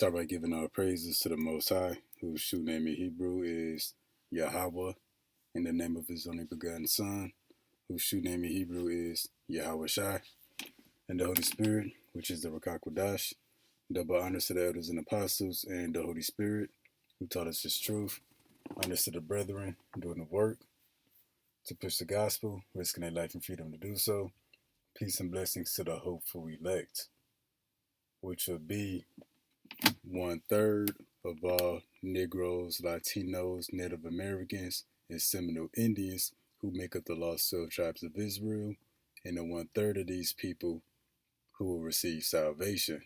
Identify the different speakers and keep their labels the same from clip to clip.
Speaker 1: Start by giving our praises to the Most High, whose true name in Hebrew is Yahweh, in the name of His only begotten Son, whose true name in Hebrew is Yahweh Shai, and the Holy Spirit, which is the Rakakwadash. Double honors to the elders and apostles and the Holy Spirit, who taught us His truth. Honors to the brethren doing the work to push the gospel, risking their life and freedom to do so. Peace and blessings to the hopeful elect, which will be 1/3 of all Negroes, Latinos, Native Americans, and Seminole Indians who make up the lost 12 tribes of Israel, and the 1/3 of these people who will receive salvation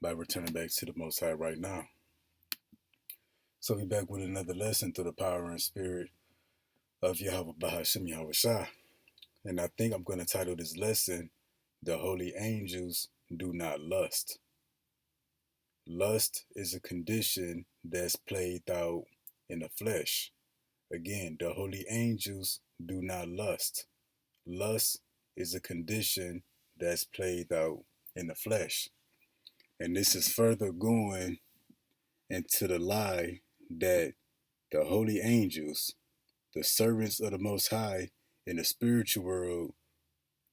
Speaker 1: by returning back to the Most High right now. So we're back with another lesson through the power and spirit of Yahweh Bahashim Yahweh Shah. And I think I'm going to title this lesson, The Holy Angels Do Not Lust. Lust is a condition that's played out in the flesh. Again, the holy angels do not lust. Lust is a condition that's played out in the flesh. And this is further going into the lie that the holy angels, the servants of the Most High in the spiritual world,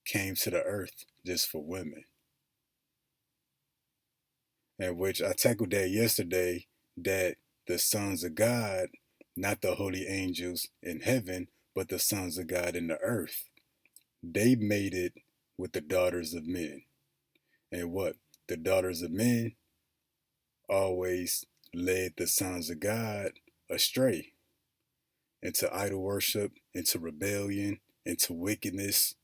Speaker 1: came to the earth just for women. And which I tackled that yesterday, that the sons of God, not the holy angels in heaven, but the sons of God in the earth, they made it with the daughters of men. And what? The daughters of men always led the sons of God astray into idol worship, into rebellion, into wickedness.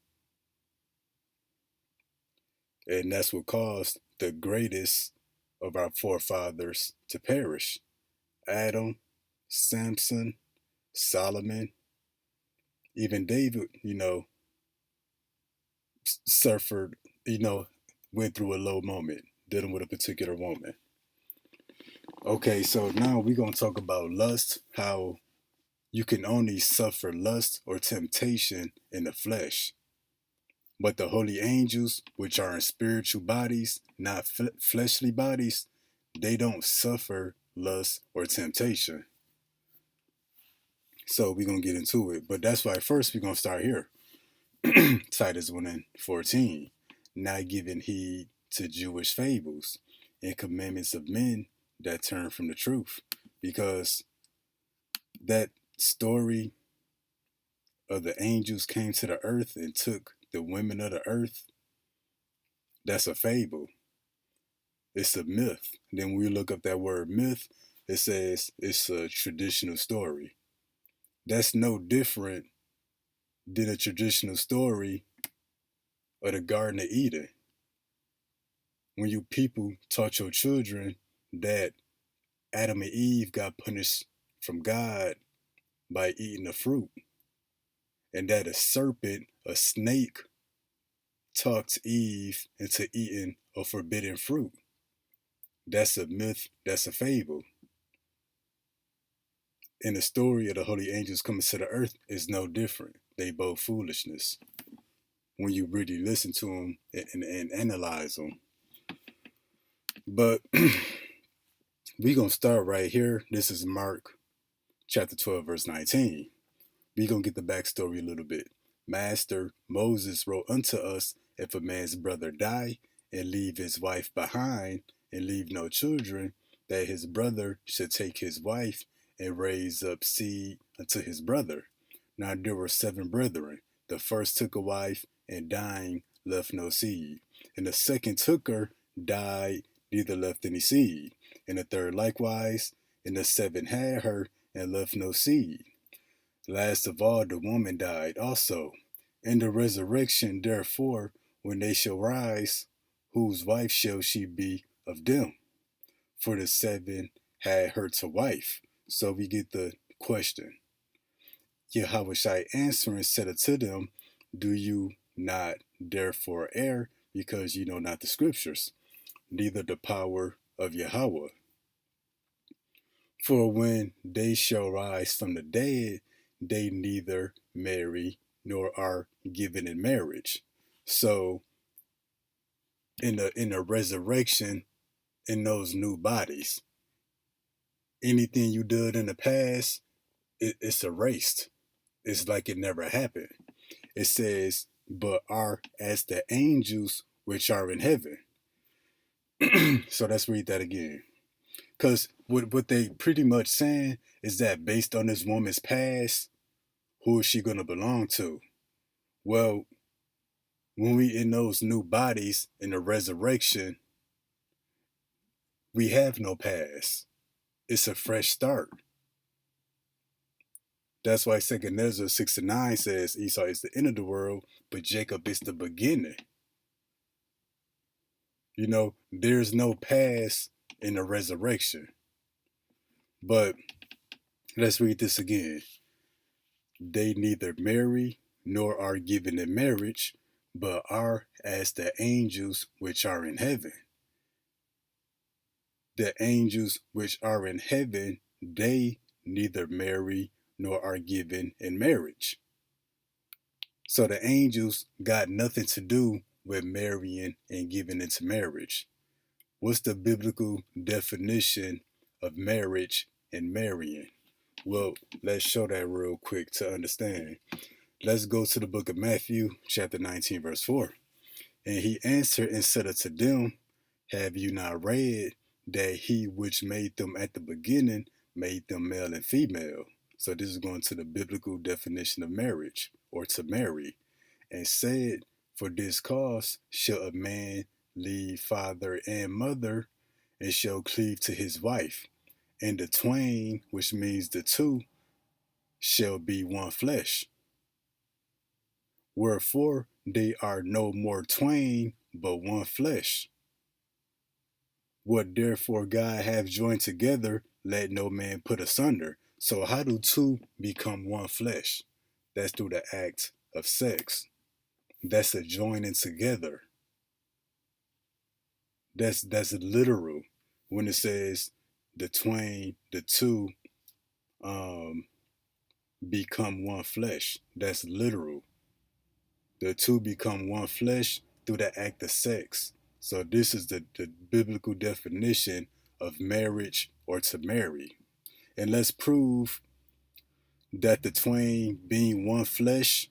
Speaker 1: And that's what caused the greatest of our forefathers to perish. Adam, Samson, Solomon, even David, suffered, went through a low moment, dealing with a particular woman. Okay, so now we're going to talk about lust, how you can only suffer lust or temptation in the flesh. But the holy angels, which are in spiritual bodies, not fleshly bodies, they don't suffer lust or temptation. So we're going to get into it. But that's why first we're going to start here. Titus 1 and 14. Not giving heed to Jewish fables and commandments of men that turn from the truth. Because that story of the angels came to the earth and took the women of the earth, that's a fable. It's a myth. Then when we look up that word myth, it says it's a traditional story. That's no different than a traditional story of the Garden of Eden. When you people taught your children that Adam and Eve got punished from God by eating the fruit, and that a serpent, a snake, talked Eve into eating a forbidden fruit. That's a myth, that's a fable. And the story of the holy angels coming to the earth is no different. They both foolishness when you really listen to them and analyze them. But we're going to start right here. This is Mark chapter 12, verse 19. We're going to get the backstory a little bit. Master Moses wrote unto us, if a man's brother die and leave his wife behind and leave no children, that his brother should take his wife and raise up seed unto his brother. Now there were 7 brethren. The first took a wife, and dying left no seed. And the second took her, died, neither left any seed. And the third likewise. And the 7 had her, and left no seed. Last of all, the woman died also. In the resurrection, therefore, when they shall rise, whose wife shall she be of them? For the 7 had her to wife. So we get the question. Yahweh Shai answering said unto them, do you not therefore err, because you know not the scriptures, neither the power of Yahweh? For when they shall rise from the dead, they neither marry nor are given in marriage. So in the resurrection in those new bodies. Anything you did in the past, it's erased. It's like it never happened. It says, but are as the angels which are in heaven. So let's read that again. Because what they pretty much saying is that based on this woman's past, who is she going to belong to? Well, when we in those new bodies in the resurrection, we have no past. It's a fresh start. That's why 2nd Ezra 6-9 says Esau is the end of the world, but Jacob is the beginning. You know, there's no past in the resurrection. But let's read this again. They neither marry nor are given in marriage, but are as the angels which are in heaven. The angels which are in heaven, they neither marry nor are given in marriage. So the angels got nothing to do with marrying and giving into marriage. What's the biblical definition of marriage and marrying? Well, let's show that real quick to understand. Let's go to the book of Matthew, chapter 19, verse 4. And he answered and said unto them, have you not read that he which made them at the beginning made them male and female? So this is going to the biblical definition of marriage, or to marry. And said, for this cause shall a man leave father and mother, and shall cleave to his wife, and the twain, which means the two, shall be one flesh. Wherefore they are no more twain, but one flesh. What therefore God hath joined together, let no man put asunder. So how do two become one flesh? That's through the act of sex. That's a joining together. That's literal. When it says the twain, the two become one flesh. That's literal. The two become one flesh through the act of sex. So this is the biblical definition of marriage, or to marry. And let's prove that the twain being one flesh,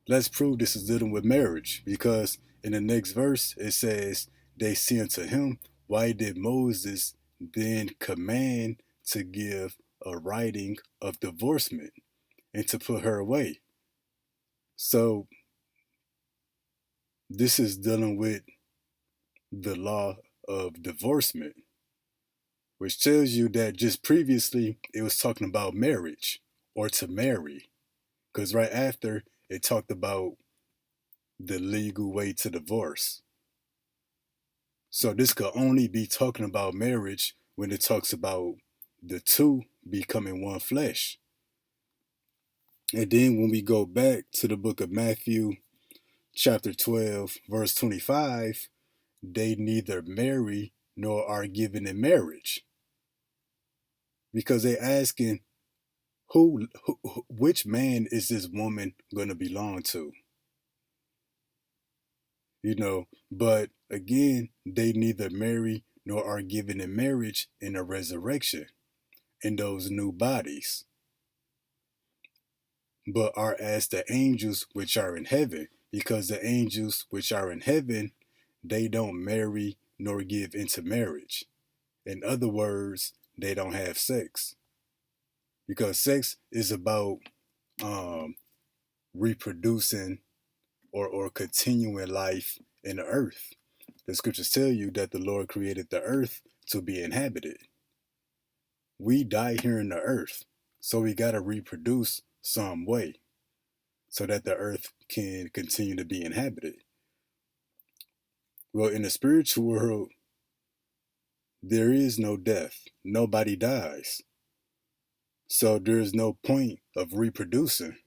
Speaker 1: let's prove this is dealing with marriage, because in the next verse it says, they say unto him, why did Moses then command to give a writing of divorcement and to put her away? So this is dealing with the law of divorcement, which tells you that just previously it was talking about marriage, or to marry, because right after it talked about the legal way to divorce. So this could only be talking about marriage when it talks about the two becoming one flesh. And then when we go back to the book of Matthew, chapter 12, verse 25, they neither marry nor are given in marriage. Because they're asking, which man is this woman going to belong to? You know, but again, they neither marry nor are given in marriage in a resurrection, in those new bodies, but are as the angels which are in heaven, because the angels which are in heaven, they don't marry nor give into marriage. In other words, they don't have sex, because sex is about reproducing, or continuing life in the earth. The scriptures tell you that the Lord created the earth to be inhabited. We die here in the earth, so we got to reproduce some way so that the earth can continue to be inhabited. Well, in the spiritual world, there is no death. Nobody dies. So there's no point of reproducing.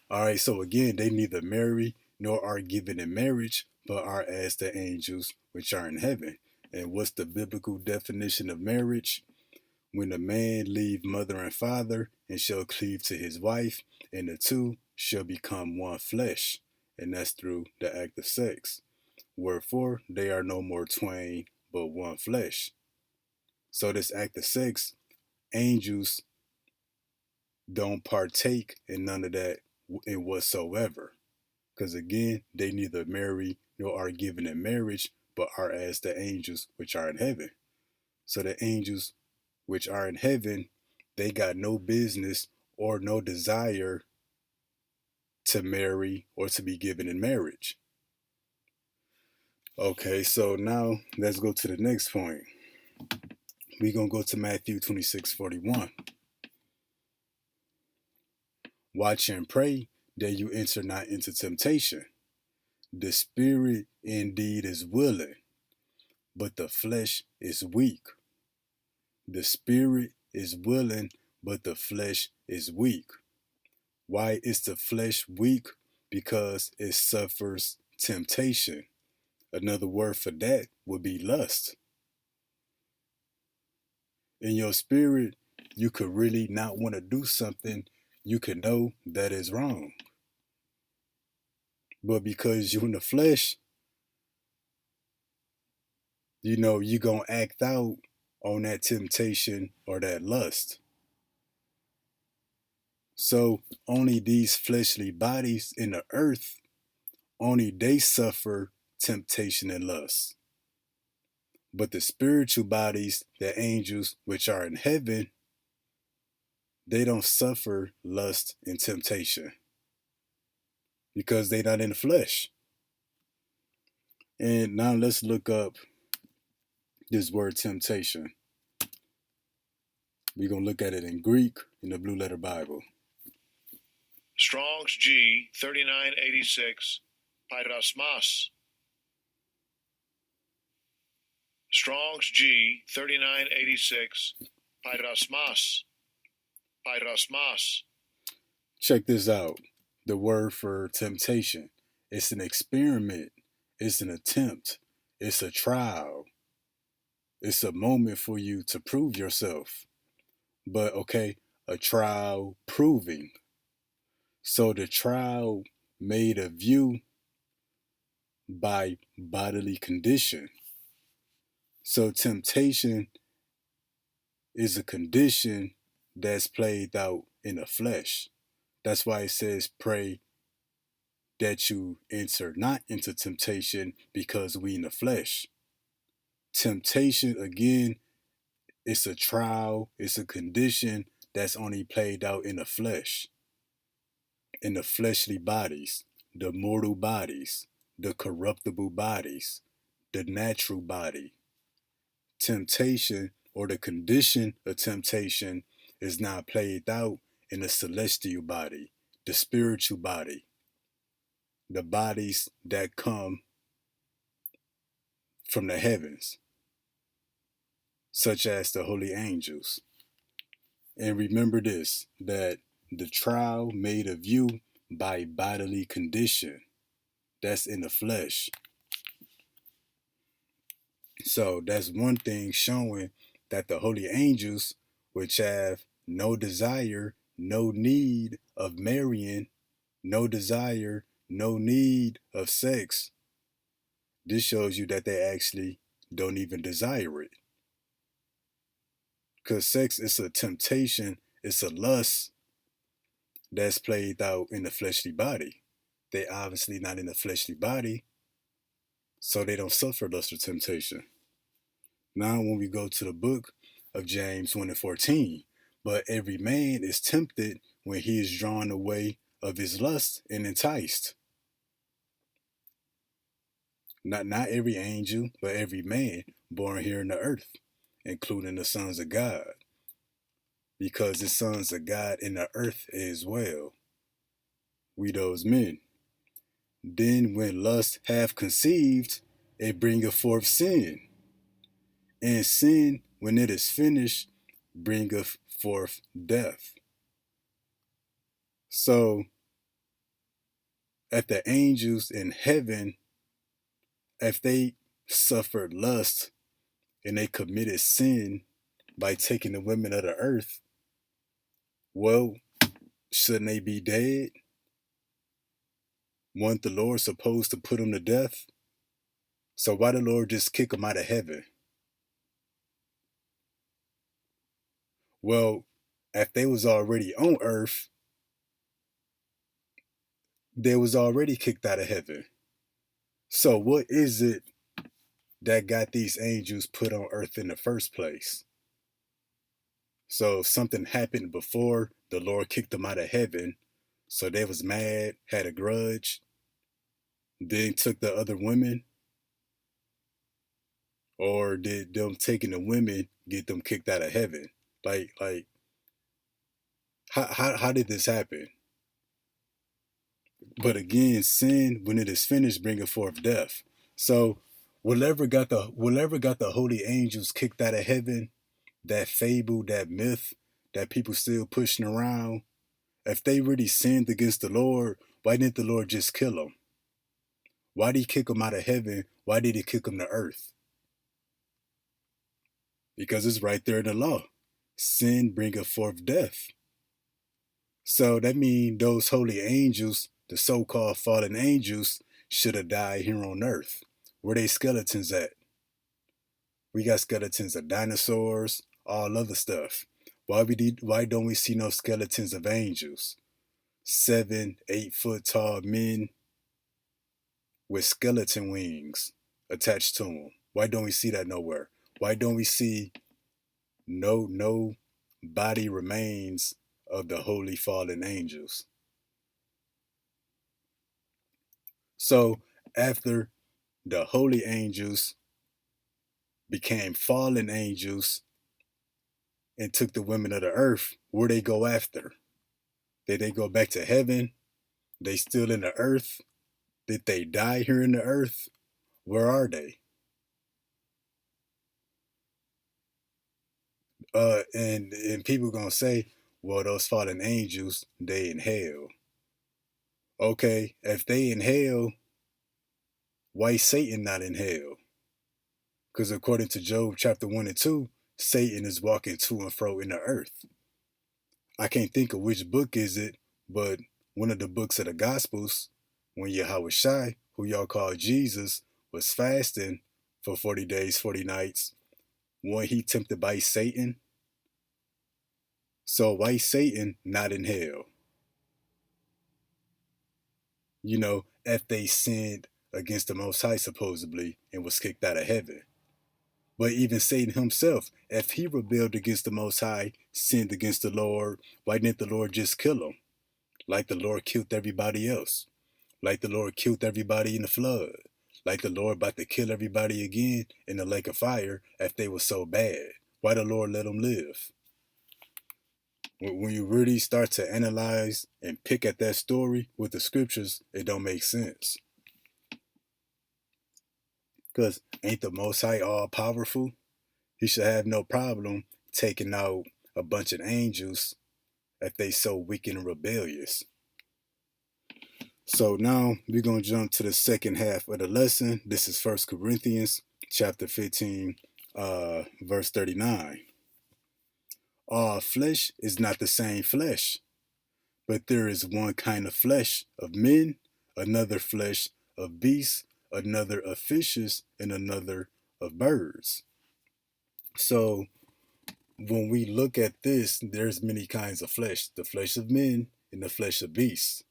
Speaker 1: All right, so again, they neither marry nor are given in marriage, but are as the angels which are in heaven. And what's the biblical definition of marriage? When a man leave mother and father and shall cleave to his wife, and the two shall become one flesh. And that's through the act of sex. Wherefore they are no more twain, but one flesh. So this act of sex, angels don't partake in none of that in whatsoever. Because again, they neither marry nor are given in marriage, but are as the angels which are in heaven. So the angels which are in heaven, they got no business or no desire to marry or to be given in marriage. Okay, so now let's go to the next point. We're going to go to Matthew 26:41. Watch and pray that you enter not into temptation. The spirit indeed is willing, but the flesh is weak. The spirit is willing, but the flesh is weak. Why is the flesh weak? Because it suffers temptation. Another word for that would be lust. In your spirit, you could really not want to do something you can know that is wrong. But because you're in the flesh, you're going to act out on that temptation or that lust. So only these fleshly bodies in the earth, only they suffer temptation and lust. But the spiritual bodies, the angels which are in heaven, they don't suffer lust and temptation because they're not in the flesh. And now let's look up this word temptation. We're going to look at it in Greek in the Blue Letter Bible.
Speaker 2: Strong's G 3986, Pyrasmas. Strong's G 3986, Pyrasmas. Pyrasmas.
Speaker 1: Check this out. The word for temptation. It's an experiment. It's an attempt. It's a trial. It's a moment for you to prove yourself. But okay, a trial proving. So the trial made of you by bodily condition. So temptation is a condition that's played out in the flesh. That's why it says pray that you enter not into temptation because we in the flesh. Temptation, again, it's a trial, it's a condition that's only played out in the flesh, in the fleshly bodies, the mortal bodies, the corruptible bodies, the natural body. Temptation or the condition of temptation is not played out in the celestial body, the spiritual body, the bodies that come from the heavens, such as the holy angels. And remember this, that the trial made of you by bodily condition, that's in the flesh. So that's one thing showing that the holy angels, which have no desire, no need of marrying, no desire, no need of sex, this shows you that they actually don't even desire it. Because sex is a temptation, it's a lust that's played out in the fleshly body. They obviously not in the fleshly body, so they don't suffer lust or temptation. Now, when we go to the book of James 1:14, but every man is tempted when he is drawn away of his lust and enticed. Not every angel, but every man born here in the earth, including the sons of God, because the sons of God in the earth as well. We those men. Then when lust hath conceived, it bringeth forth sin. And sin, when it is finished, bringeth forth death. So, if the angels in heaven, if they suffered lust and they committed sin by taking the women of the earth, well, shouldn't they be dead? Wasn't the Lord supposed to put them to death? So why the Lord just kick them out of heaven? Well, if they was already on earth, they was already kicked out of heaven. So what is it that got these angels put on earth in the first place? So something happened before the Lord kicked them out of heaven. So they was mad, had a grudge, then took the other women, or did them taking the women get them kicked out of heaven? Like how did this happen? But again, sin, when it is finished, bringeth forth death. So whatever got the holy angels kicked out of heaven, that fable, that myth that people still pushing around, if they really sinned against the Lord, why didn't the Lord just kill them? Why did he kick them out of heaven? Why did he kick them to earth? Because it's right there in the law. Sin bringeth forth death. So that means those holy angels, the so-called fallen angels, should have died here on earth. Where they skeletons at? We got skeletons of dinosaurs, all other stuff. Why don't we see no skeletons of angels? 7, 8 foot tall men with skeleton wings attached to them. Why don't we see that nowhere? Why don't we see no body remains of the holy fallen angels? So after the holy angels became fallen angels and took the women of the earth, where they go after? Did they go back to heaven? They still in the earth? Did they die here in the earth? Where are they? And people gonna say, well, those fallen angels, they in hell. Okay, if they in hell, why Satan not in hell? Because according to Job chapter 1 and 2, Satan is walking to and fro in the earth. I can't think of which book is it, but one of the books of the Gospels, when Yahweh Shai, who y'all call Jesus, was fasting for 40 days, 40 nights, when he tempted by Satan. So why Satan not in hell? If they sinned against the Most High supposedly and was kicked out of heaven. But even Satan himself, if he rebelled against the Most High, sinned against the Lord, why didn't the Lord just kill him? Like the Lord killed everybody else. Like the Lord killed everybody in the flood. Like the Lord about to kill everybody again in the lake of fire if they were so bad. Why the Lord let them live? When you really start to analyze and pick at that story with the scriptures, it don't make sense. Because ain't the Most High all powerful? He should have no problem taking out a bunch of angels if they so wicked and rebellious. So now we're going to jump to the second half of the lesson. This is 1 Corinthians chapter 15, verse 39. All flesh is not the same flesh, but there is one kind of flesh of men, another flesh of beasts, another of fishes, and another of birds. So when we look at this, there's many kinds of flesh, the flesh of men and the flesh of beasts.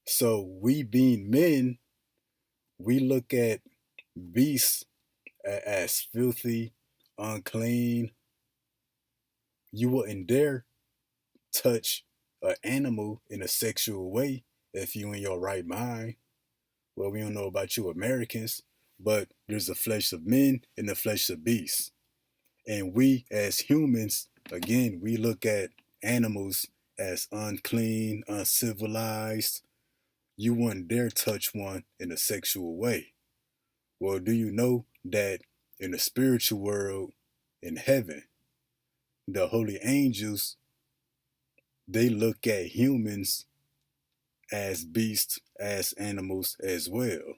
Speaker 1: So we being men, we look at beasts as filthy, unclean. You wouldn't dare touch an animal in a sexual way if you in your right mind. Well, we don't know about you Americans, but there's a flesh of men and the flesh of beasts. And we as humans, again, we look at animals as unclean, uncivilized. You wouldn't dare touch one in a sexual way. Well, do you know that in the spiritual world, in heaven, the holy angels, they look at humans as beasts, as animals as well.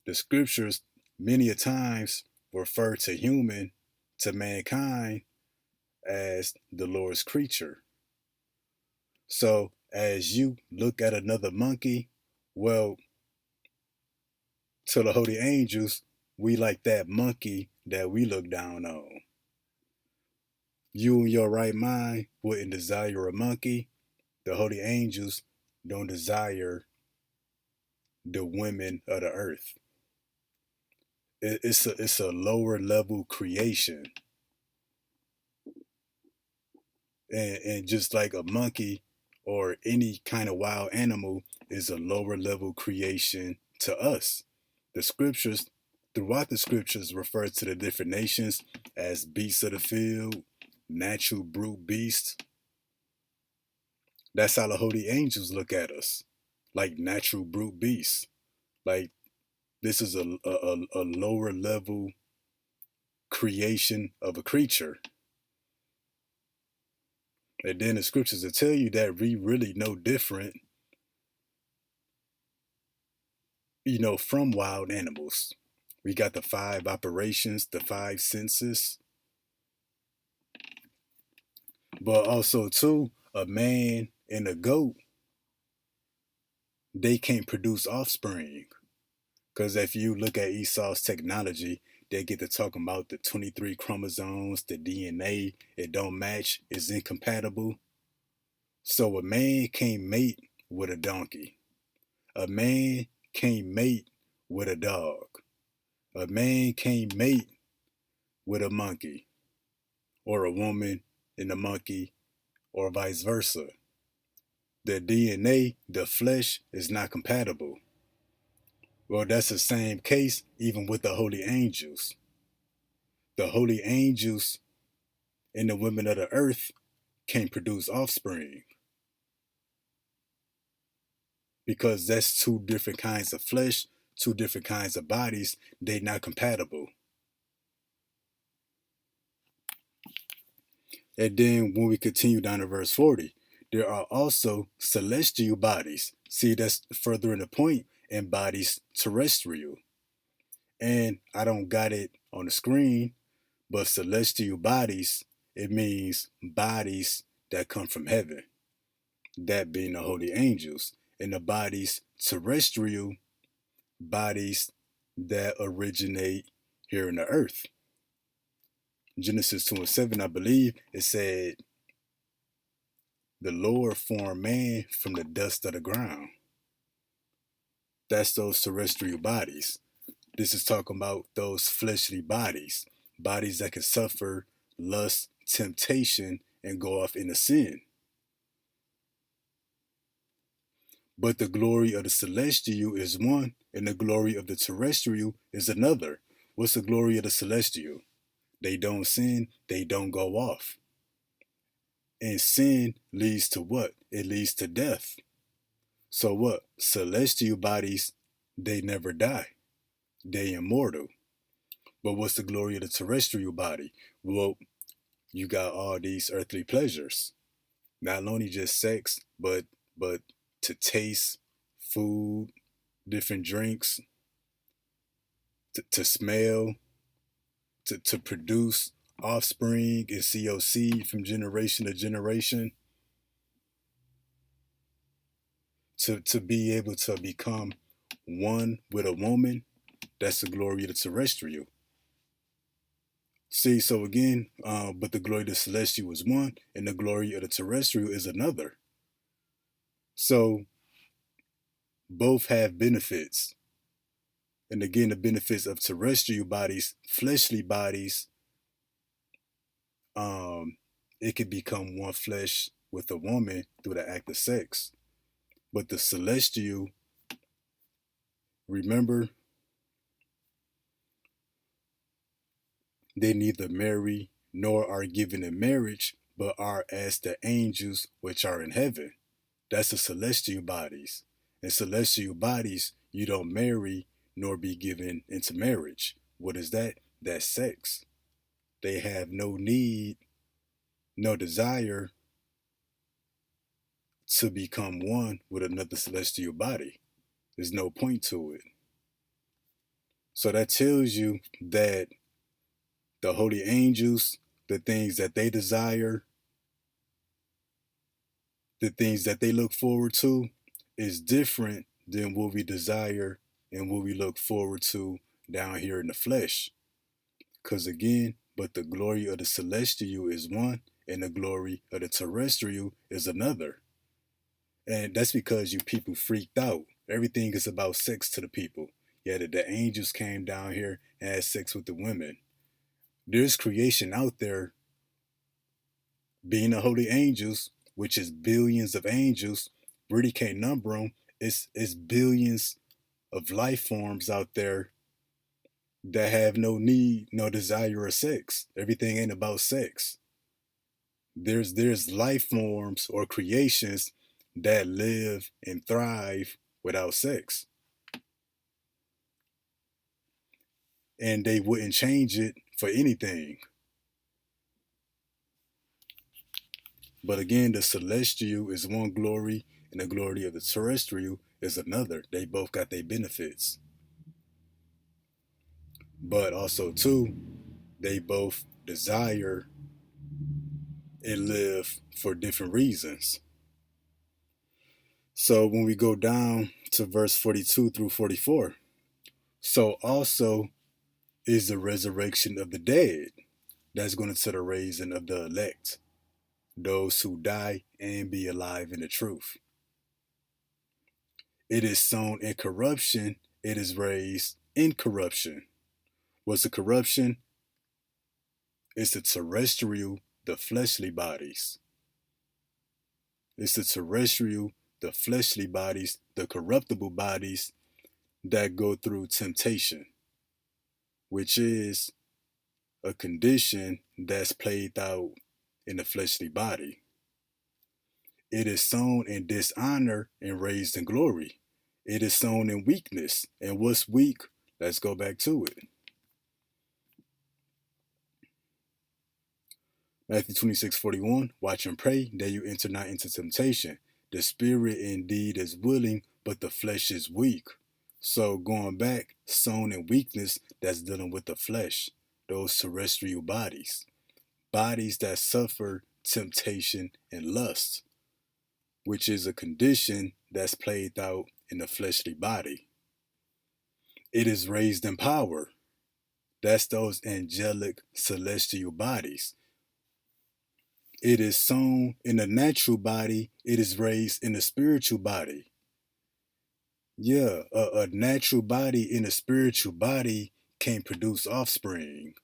Speaker 1: The scriptures many a times refer to mankind as the Lord's creature. So as you look at another monkey, well, To the holy angels, we like that monkey that we look down on. You in your right mind wouldn't desire a monkey. The holy angels don't desire the women of the earth. It's a lower level creation. And just like a monkey or any kind of wild animal is a lower level creation to us. The scriptures, throughout the scriptures, refer to the different nations as beasts of the field, natural brute beasts. That's how the holy angels look at us, like natural brute beasts. Like this is a lower level creation of a creature. And then the scriptures will tell you that we really no different, from wild animals. We got the five operations, the five senses, but also too, a man and a goat, they can't produce offspring. Because if you look at Esau's technology, they get to talking about the 23 chromosomes, the DNA, it don't match, it's incompatible. So a man can't mate with a donkey. A man can't mate with a dog. A man can't mate with a monkey, or a woman and a monkey, or vice versa. The DNA, the flesh, is not compatible. Well, that's the same case even with the holy angels. The holy angels and the women of the earth can't produce offspring because that's two different kinds of flesh, two different kinds of bodies. They're not compatible. And then when we continue down to verse 40, there are also celestial bodies. See, that's further in the point, and bodies terrestrial. And I don't got it on the screen, but celestial bodies, it means bodies that come from heaven, that being the holy angels. And the bodies terrestrial, bodies that originate here in the earth. Genesis 2 and 7, I believe, it said, the Lord formed man from the dust of the ground. That's those terrestrial bodies. This is talking about those fleshly bodies, bodies that can suffer lust, temptation, and go off into sin. But the glory of the celestial is one, and the glory of the terrestrial is another. What's the glory of the celestial? They don't sin, they don't go off. And sin leads to what? It leads to death. So what? Celestial bodies, they never die. They immortal. But what's the glory of the terrestrial body? Well, you got all these earthly pleasures. Not only just sex, but to taste food, different drinks, to smell, to produce offspring and see your seed from generation to generation, to be able to become one with a woman. That's the glory of the terrestrial. See, so again, but the glory of the celestial is one, and the glory of the terrestrial is another. So both have benefits. And again, the benefits of terrestrial bodies, fleshly bodies, it could become one flesh with a woman through the act of sex. But the celestial, remember, they neither marry nor are given in marriage, but are as the angels which are in heaven. That's the celestial bodies. In celestial bodies, you don't marry nor be given into marriage. What is that? That's sex. They have no need, no desire to become one with another celestial body. There's no point to it. So that tells you that the holy angels, the things that they desire, the things that they look forward to, is different than what we desire and what we look forward to down here in the flesh. Because again, but the glory of the celestial is one, and the glory of the terrestrial is another. And that's because you people freaked out. Everything is about sex to the people. Yeah, the angels came down here and had sex with the women. There's creation out there being the holy angels, which is billions of angels. Really can't number them. It's billions of life forms out there that have no need, no desire of sex. Everything ain't about sex. There's life forms or creations that live and thrive without sex. And they wouldn't change it for anything. But again, the celestial is one glory, and the glory of the terrestrial is another. They both got their benefits. But also, too, they both desire and live for different reasons. So when we go down to verse 42 through 44, so also is the resurrection of the dead. That's going to the raising of the elect, those who die and be alive in the truth. It is sown in corruption, it is raised in corruption. What's the corruption? It's the terrestrial, the fleshly bodies. It's the terrestrial, the fleshly bodies, the corruptible bodies that go through temptation, which is a condition that's played out in the fleshly body. It is sown in dishonor and raised in glory. It is sown in weakness. And what's weak? Let's go back to it. Matthew 26:41, watch and pray that you enter not into temptation. The spirit indeed is willing, but the flesh is weak. So going back, sown in weakness, that's dealing with the flesh, those terrestrial bodies. Bodies that suffer temptation and lust, which is a condition that's played out in the fleshly body. It is raised in power. That's those angelic celestial bodies. It is sown in the natural body. It is raised in the spiritual body. Yeah, a natural body in a spiritual body can produce offspring.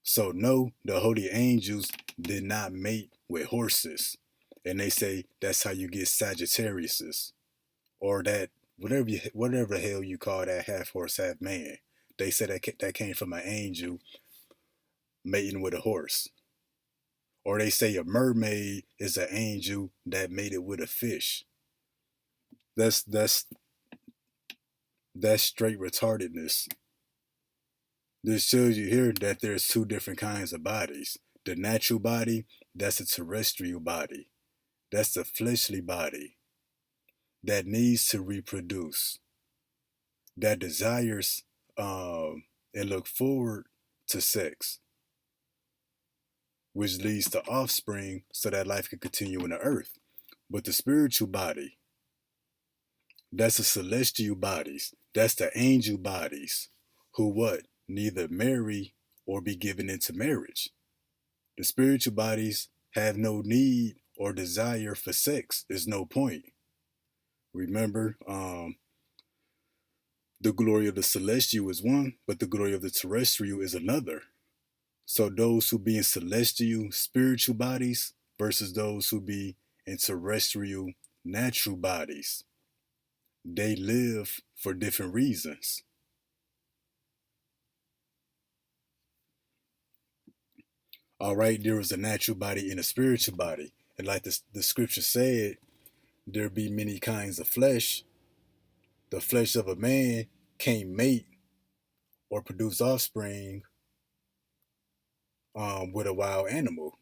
Speaker 1: So no, the holy angels did not mate with horses. And they say that's how you get Sagittariuses. Or that, whatever the hell you call that half horse, half man. They said that came from an angel mating with a horse. Or they say a mermaid is an angel that mated with a fish. That's straight retardedness. This shows you here that there's two different kinds of bodies. The natural body, that's a terrestrial body. That's the fleshly body that needs to reproduce, that desires and look forward to sex, which leads to offspring so that life can continue in the earth. But the spiritual body, that's the celestial bodies, that's the angel bodies, who what? Neither marry or be given into marriage. The spiritual bodies have no need or desire for sex. There's no point. Remember, the glory of the celestial is one, but the glory of the terrestrial is another. So those who be in celestial, spiritual bodies versus those who be in terrestrial, natural bodies, they live for different reasons. All right, there is a natural body and a spiritual body. And like the scripture said, there be many kinds of flesh. The flesh of a man can't mate or produce offspring with a wild animal.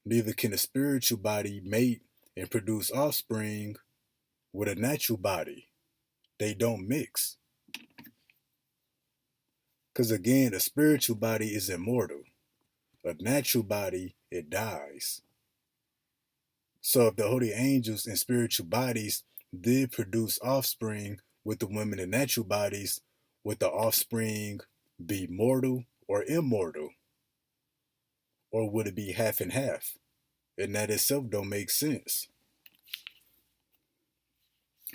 Speaker 1: Neither can a spiritual body mate and produce offspring with a natural body. They don't mix. Because again, a spiritual body is immortal. A natural body, it dies. So if the holy angels and spiritual bodies did produce offspring with the women in natural bodies, would the offspring be mortal or immortal? Or would it be half and half? And that itself don't make sense.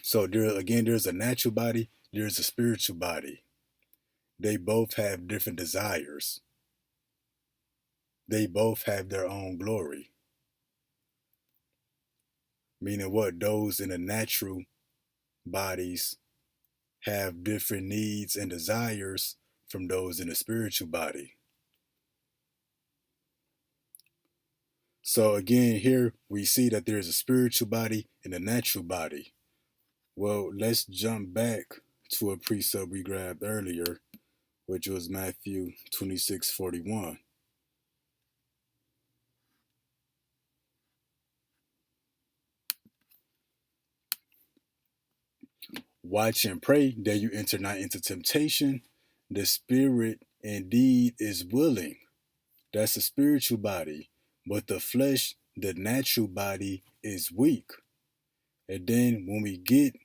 Speaker 1: So there's a natural body, there's a spiritual body. They both have different desires. They both have their own glory. Meaning what? Those in the natural bodies have different needs and desires from those in the spiritual body. So again, here we see that there's a spiritual body and a natural body. Well, let's jump back to a precept we grabbed earlier, which was Matthew 26:41. Watch and pray that you enter not into temptation. The spirit indeed is willing. That's a spiritual body. But the flesh, the natural body, is weak. And then when we get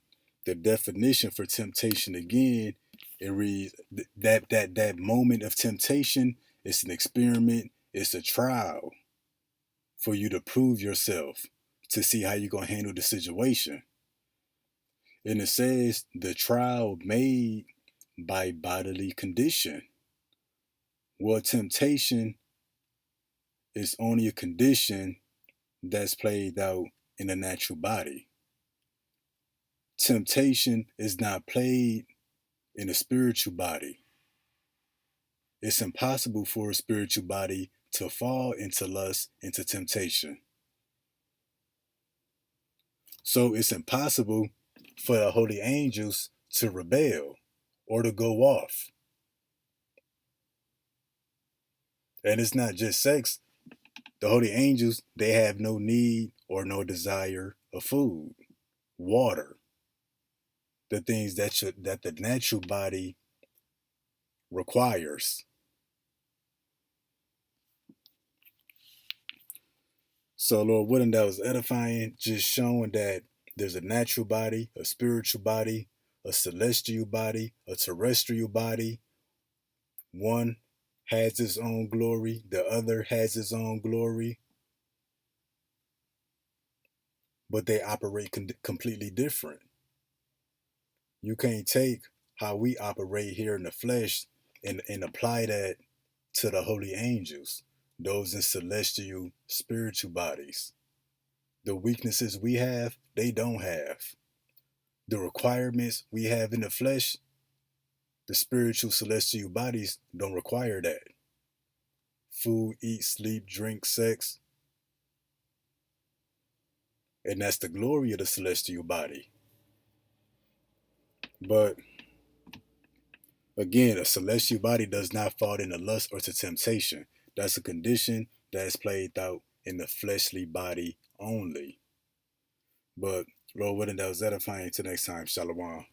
Speaker 1: the definition for temptation again, it reads that moment of temptation, it's an experiment, it's a trial for you to prove yourself, to see how you're going to handle the situation. And it says the trial made by bodily condition. Well, temptation is only a condition that's played out in a natural body. Temptation is not played in a spiritual body. It's impossible for a spiritual body to fall into lust, into temptation. So it's impossible for the holy angels to rebel or to go off. And it's not just sex. The holy angels, they have no need or no desire of food, water, the things that the natural body requires. So Lord willing, that was edifying, just showing that there's a natural body, a spiritual body, a celestial body, a terrestrial body. One has its own glory, the other has its own glory, but they operate completely different. You can't take how we operate here in the flesh and apply that to the holy angels, those in celestial spiritual bodies. The weaknesses we have, they don't have. The requirements we have in the flesh, the spiritual celestial bodies don't require that. Food, eat, sleep, drink, sex. And that's the glory of the celestial body. But again, a celestial body does not fall into lust or to temptation. That's a condition that's played out in the fleshly body only. But Lord willing, that was edifying. Till next time, Shalom.